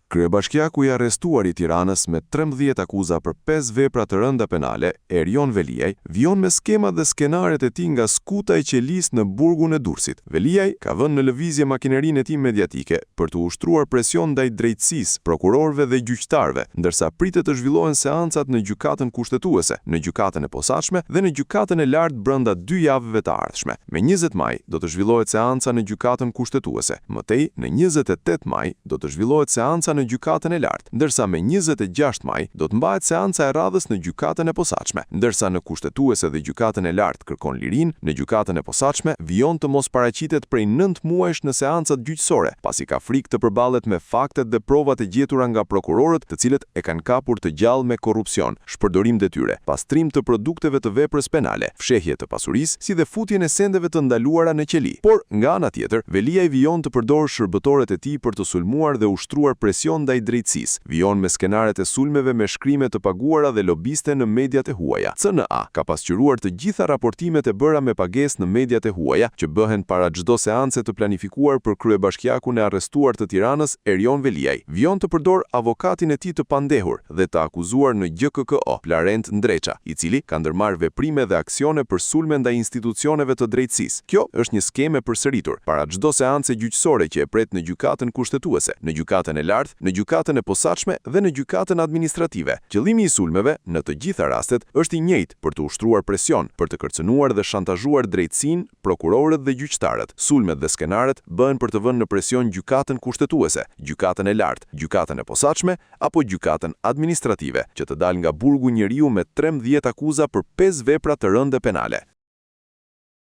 Kryebashkiaku i arrestuar i Tiranës me 13 akuza për 5 vepra të rënda penale, Erion Veliaj, vijon me skemat dhe skenaret e tij nga skuta e qelis në burgun e Durrësit. Veliaj ka vënë në lëvizje makinerinë e tij mediatike për të ushtruar presion ndaj drejtësisë, prokurorëve dhe gjyqtarëve, ndërsa pritet të zhvillohen seancat në gjykatën kushtetuese, në gjykatën e posaçme dhe në gjykatën e lartë brenda 2 javëve të ardhshme. Me 20 maj do të zhvillohet seanca në gjykatën kushtetuese. Mëtej, në 28 maj do të zhvillohet seanca në gjykatën e lartë, ndërsa me 26 maj do të mbahet seanca e radhës në gjykatën e posaçme, ndërsa në kushtetuese dhe gjykatën e lartë kërkon lirinë, në gjykatën e posaçme vijon të mos paraqitet prej 9 muajsh në seancat gjyqësore, pasi ka frikë të përballet me faktet dhe provat e gjetura nga prokurorët, të cilët e kanë kapur të gjallë me korrupsion, shpërdorim detyre, pastrim të produkteve të veprës penale, fshehje të pasurisë, si dhe futjen e sendeve të ndaluara në qeli. Por nga ana tjetër, Veliaj vijon të përdorë shërbëtorët e tij për të sulmuar dhe ushtruar presion ndaj drejtësisë, vijon me skenaret e sulmeve me shkrime të paguara dhe lobiste në mediat e huaja. CNA ka pasqyruar të gjitha raportimet e bëra me pagesë në mediat e huaja që bëhen para çdo seance të planifikuar për kryebashkiakun e arrestuar të Tiranës, Erion Veliaj. Vijon të përdor avokatin e tij të pandehur dhe të akuzuar në GKKO, Plarent Ndreqa, i cili ka ndërmarrë veprime dhe aksione për sulme ndaj institucioneve të drejtësisë. Kjo është një skeme përsëritur para çdo seance gjyqësore që e pret në gjykatën kushtetuese, në gjykatën e lartë, në gjykatën e posaçme dhe në gjykatën administrative. Qëllimi i sulmeve në të gjitha rastet është i njëjtë, për të ushtruar presion, për të kërcënuar dhe shantazhuar drejtësinë, prokurorët dhe gjyqtarët. Sulmet dhe skenaret bëhen për të vënë në presion gjykatën kushtetuese, gjykatën e lartë, gjykatën e posaçme apo gjykatën administrative, që të dalë nga burgu njeriu me 13 akuza për 5 vepra të rënda penale.